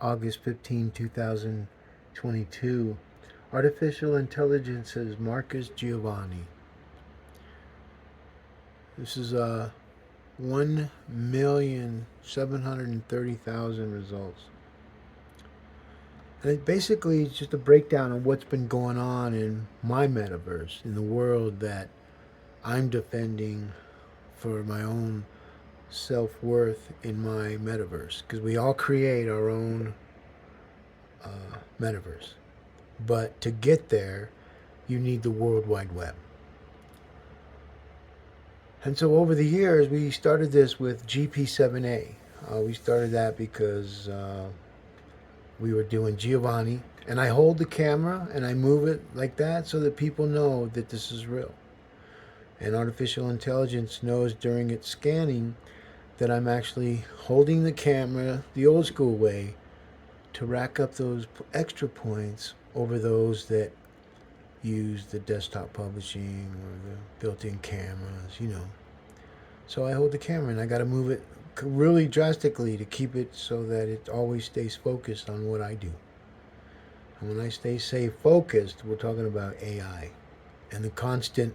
August 15, 2022. Artificial Intelligence says Marcus Giovanni. This is 1,730,000 results. And it basically is just a breakdown of what's been going on in my metaverse, in the world that I'm defending for my own self worth in my metaverse. Because we all create our own metaverse. But to get there, you need the World Wide Web. And so over the years, we started this with GP7A. We started that because we were doing Giavanni, and I hold the camera and I move it like that so that people know that this is real. And artificial intelligence knows during its scanning that I'm actually holding the camera the old school way to rack up those extra points over those that use the desktop publishing or the built-in cameras. So I hold the camera and I got to move it really drastically to keep it so that it always stays focused on what I do. And when I say focused, we're talking about AI and the constant,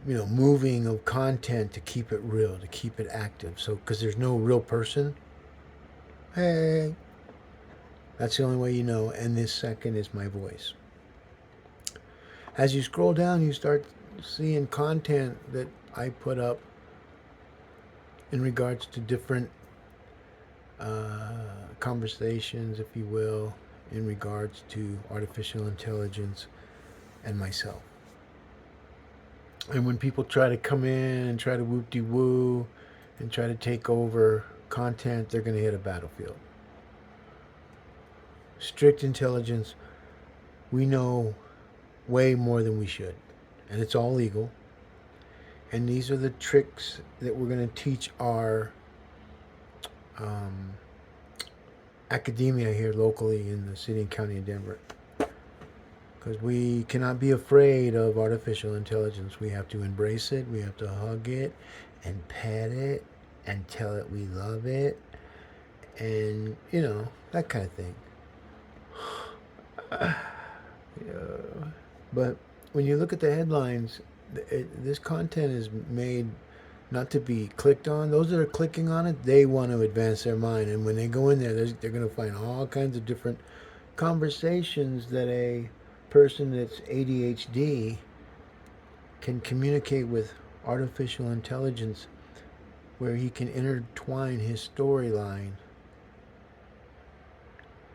moving of content to keep it real, to keep it active. So, because there's no real person, hey, that's the only way you know. And this second is my voice. As you scroll down, you start seeing content that I put up in regards to different conversations, if you will, in regards to artificial intelligence and myself. And when people try to come in and try to whoop de woo and try to take over content, they're going to hit a battlefield. Strict intelligence, we know way more than we should, and it's all legal. And these are the tricks that we're going to teach our academia here locally in the city and county of Denver. Because we cannot be afraid of artificial intelligence. We have to embrace it. We have to hug it and pet it and tell it we love it. And, that kind of thing. Yeah. But when you look at the headlines, this content is made not to be clicked on. Those that are clicking on it, they want to advance their mind. And when they go in there, they're going to find all kinds of different conversations that a person that's ADHD can communicate with artificial intelligence, where he can intertwine his storyline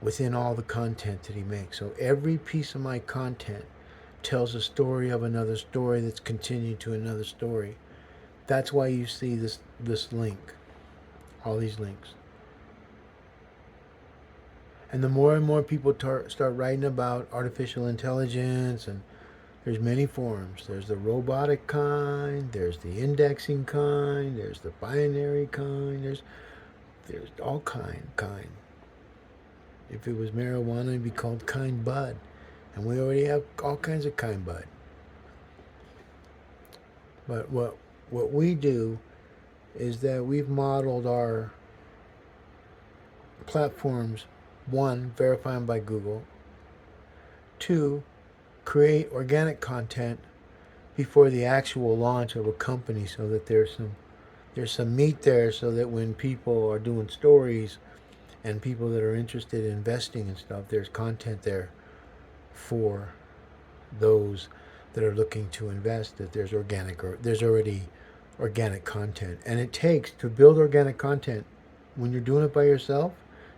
within all the content that he makes. So every piece of my content tells a story of another story that's continued to another story. That's why you see this link, all these links. And the more and more people start writing about artificial intelligence, and there's many forms. There's the robotic kind, there's the indexing kind, there's the binary kind, there's all kind. If it was marijuana, it'd be called kind bud. And we already have all kinds of kind bud. But what we do is that we've modeled our platforms: one, verify them by Google; two, create organic content before the actual launch of a company, so that there's some meat there, so that when people are doing stories and people that are interested in investing and stuff, there's content there for those that are looking to invest, that there's already organic content. And it takes to build organic content, when you're doing it by yourself,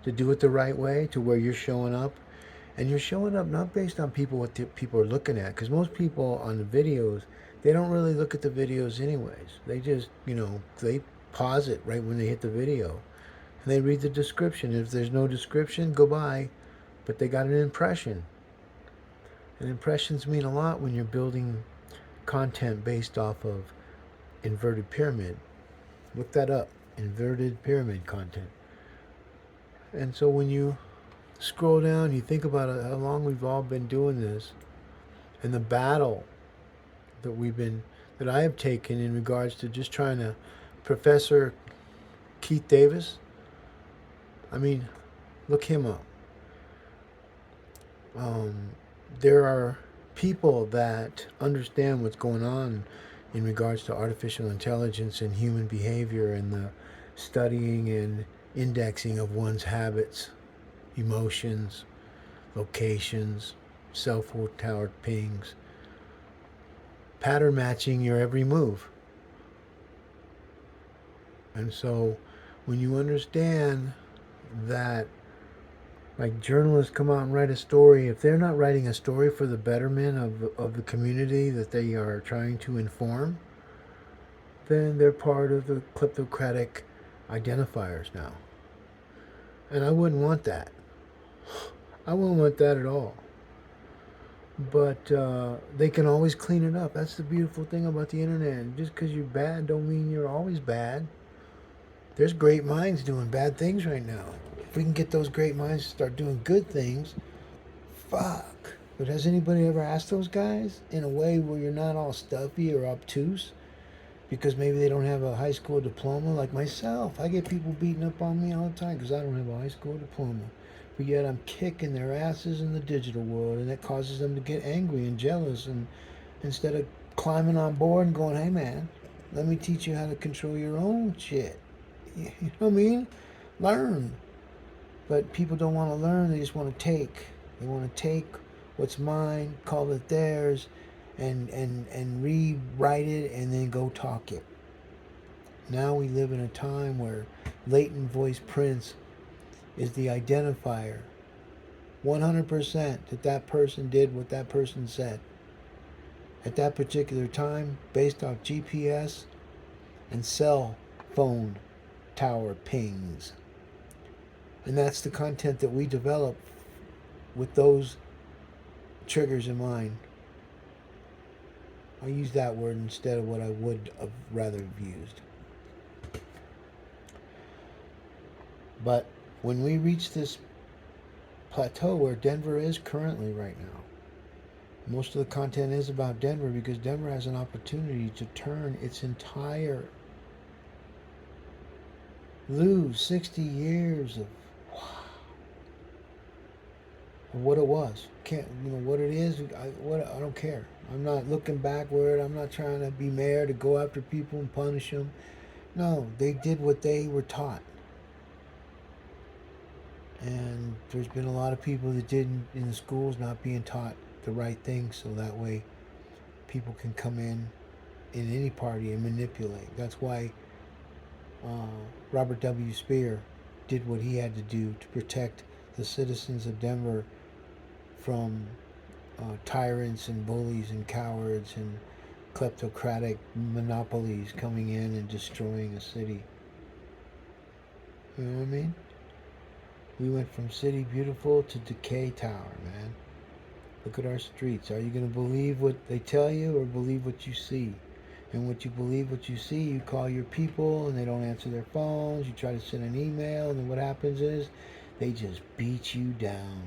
to do it the right way, to where you're showing up. And you're showing up not based on what people are looking at, because most people on the videos, they don't really look at the videos anyways. They just, they pause it right when they hit the video, and they read the description. If there's no description, goodbye. But they got an impression. And impressions mean a lot when you're building content based off of inverted pyramid. Look that up, inverted pyramid content. And so when you scroll down, you think about how long we've all been doing this, and the battle that I have taken in regards to just trying to. Professor Keith Davis, I mean, look him up. Um, there are people that understand what's going on in regards to artificial intelligence and human behavior and the studying and indexing of one's habits, emotions, locations, cell phone tower pings, pattern matching your every move. And so when you understand that, like, journalists come out and write a story, if they're not writing a story for the betterment of the community that they are trying to inform, then they're part of the kleptocratic identifiers now. And I wouldn't want that. I wouldn't want that at all. But they can always clean it up. That's the beautiful thing about the internet. Just because you're bad don't mean you're always bad. There's great minds doing bad things right now. If we can get those great minds to start doing good things, fuck. But has anybody ever asked those guys in a way where you're not all stuffy or obtuse? Because maybe they don't have a high school diploma like myself. I get people beating up on me all the time because I don't have a high school diploma. But yet I'm kicking their asses in the digital world, and that causes them to get angry and jealous. And instead of climbing on board and going, hey man, let me teach you how to control your own shit. You know what I mean? Learn. But people don't want to learn, they just want to take. They want to take what's mine, call it theirs, and rewrite it and then go talk it. Now we live in a time where latent voice prints is the identifier. 100% that that person did what that person said at that particular time based off GPS and cell phone tower pings. And that's the content that we develop with those triggers in mind. I use that word instead of what I would have rather have used. But when we reach this plateau where Denver is currently right now, most of the content is about Denver because Denver has an opportunity to turn its entire, lose 60 years of what it was. Can't, what it is. I don't care. I'm not looking backward. I'm not trying to be mayor to go after people and punish them. No, they did what they were taught. And there's been a lot of people that didn't in the schools not being taught the right thing, so that way people can come in any party and manipulate. That's why Robert W. Speer did what he had to do to protect the citizens of Denver from tyrants and bullies and cowards and kleptocratic monopolies coming in and destroying a city. You know what I mean? We went from City Beautiful to Decay Tower, man. Look at our streets. Are you going to believe what they tell you or believe what you see? And what you believe, what you see, you call your people and they don't answer their phones. You try to send an email and then what happens is they just beat you down.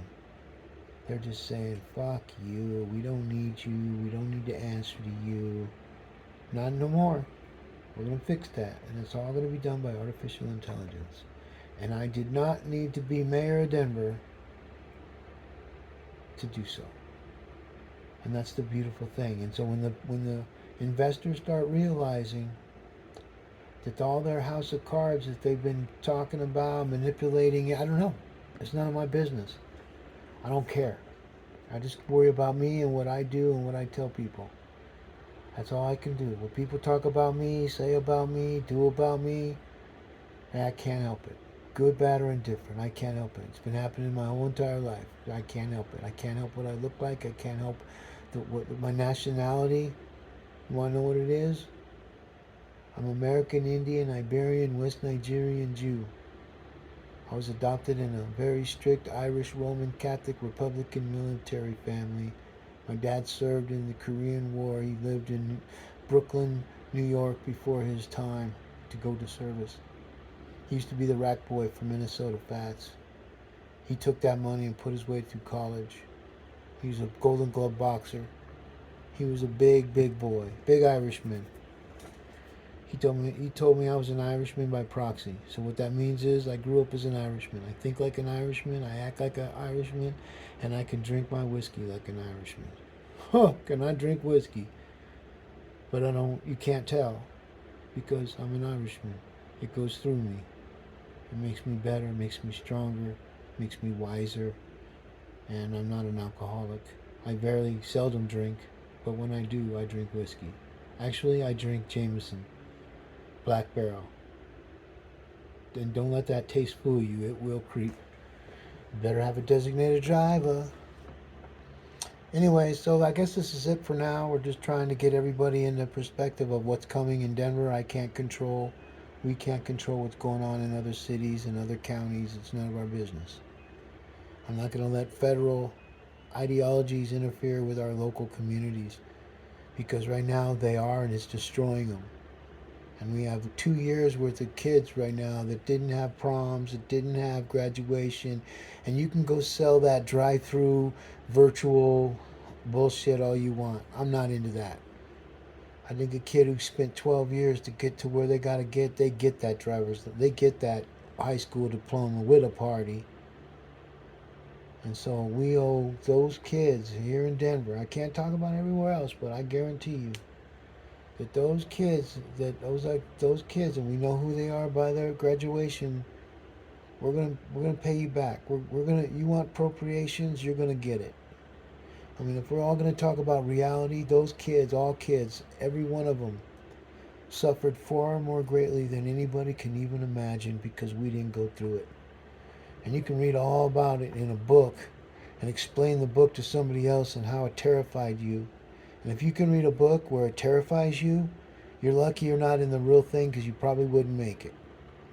They're just saying, fuck you. We don't need you. We don't need to answer to you. Not no more. We're going to fix that. And it's all going to be done by artificial intelligence. And I did not need to be mayor of Denver to do so. And that's the beautiful thing. And so when the investors start realizing that all their house of cards that they've been talking about, manipulating, I don't know. It's none of my business. I don't care. I just worry about me and what I do and what I tell people. That's all I can do. What people talk about me, say about me, do about me, I can't help it. Good, bad, or indifferent. I can't help it. It's been happening my whole entire life. I can't help it. I can't help what I look like. I can't help my nationality. You want to know what it is? I'm American, Indian, Iberian, West Nigerian Jew. I was adopted in a very strict Irish Roman Catholic Republican military family. My dad served in the Korean War. He lived in Brooklyn, New York before his time to go to service. He used to be the rack boy for Minnesota Fats. He took that money and put his way through college. He was a Golden Glove boxer. He was a big, big boy, big Irishman. He told me I was an Irishman by proxy. So what that means is I grew up as an Irishman. I think like an Irishman, I act like an Irishman, and I can drink my whiskey like an Irishman. Huh, can I drink whiskey? But I don't, you can't tell because I'm an Irishman. It goes through me. It makes me better, makes me stronger, makes me wiser, and I'm not an alcoholic. I seldom drink, but when I do, I drink whiskey. Actually, I drink Jameson, Black Barrel. And don't let that taste fool you, it will creep. You better have a designated driver. Anyway, so I guess this is it for now. We're just trying to get everybody in the perspective of what's coming in Denver. I can't control. We can't control what's going on in other cities and other counties. It's none of our business. I'm not going to let federal ideologies interfere with our local communities because right now they are, and it's destroying them. And we have 2 years worth of kids right now that didn't have proms, that didn't have graduation. And you can go sell that drive-through virtual bullshit all you want. I'm not into that. I think a kid who spent 12 years to get to where they got to get, they get they get that high school diploma with a party. And so we owe those kids here in Denver, I can't talk about everywhere else, but I guarantee you, that those kids, and we know who they are by their graduation. We're gonna pay you back. You want appropriations, you're gonna get it. I mean, if we're all gonna talk about reality, those kids, all kids, every one of them, suffered far more greatly than anybody can even imagine because we didn't go through it. And you can read all about it in a book, and explain the book to somebody else and how it terrified you. And if you can read a book where it terrifies you, you're lucky you're not in the real thing because you probably wouldn't make it.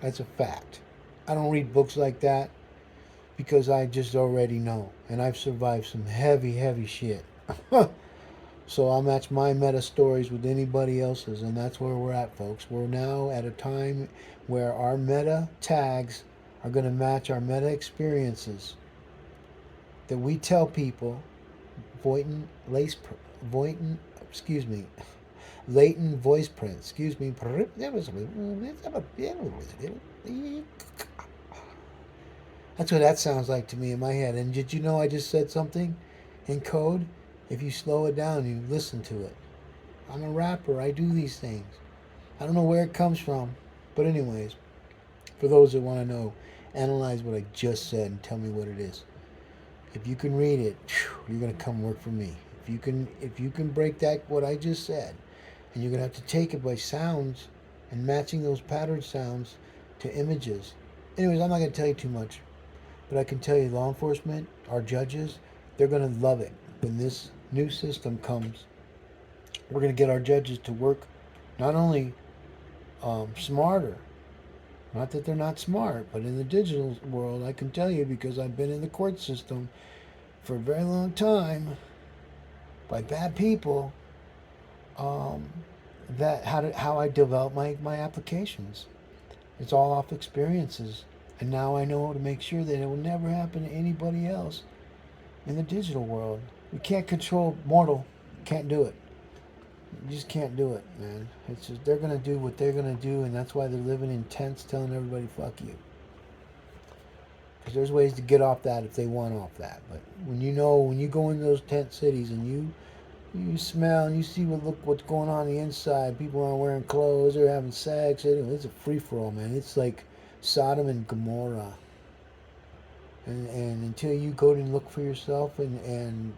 That's a fact. I don't read books like that because I just already know. And I've survived some heavy, heavy shit. So I'll match my meta stories with anybody else's. And that's where we're at, folks. We're now at a time where our meta tags are going to match our meta experiences that we tell people. Voighton, excuse me, latent voice print, excuse me. That's what that sounds like to me in my head. And did you know I just said something in code? If you slow it down, you listen to it. I'm a rapper. I do these things. I don't know where it comes from. But anyways, for those that want to know, analyze what I just said and tell me what it is. If you can read it, you're going to come work for me. If you can break that, what I just said, and you're going to have to take it by sounds and matching those pattern sounds to images. Anyways, I'm not going to tell you too much, but I can tell you law enforcement, our judges, they're going to love it when this new system comes. We're going to get our judges to work not only smarter, not that they're not smart, but in the digital world, I can tell you because I've been in the court system for a very long time by bad people, how I develop my applications. It's all off experiences. And now I know how to make sure that it will never happen to anybody else in the digital world. You can't control mortal. Can't do it. You just can't do it, man. It's just they're gonna do what they're gonna do, and that's why they're living in tents telling everybody "fuck you." Because there's ways to get off that if they want off that. But when you go into those tent cities and you smell and you see what's going on the inside, people aren't wearing clothes, they're having sex. It's a free for all, man. It's like Sodom and Gomorrah. And until you go and look for yourself, and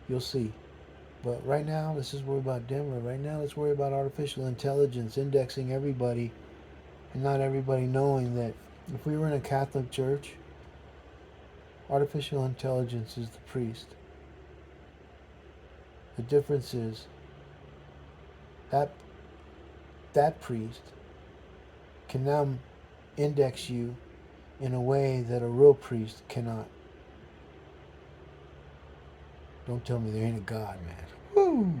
you'll see. But right now, let's just worry about Denver. Right now, let's worry about artificial intelligence indexing everybody, and not everybody knowing that if we were in a Catholic church, artificial intelligence is the priest. The difference is that priest can now index you in a way that a real priest cannot. Don't tell me there ain't a God, man. Woo!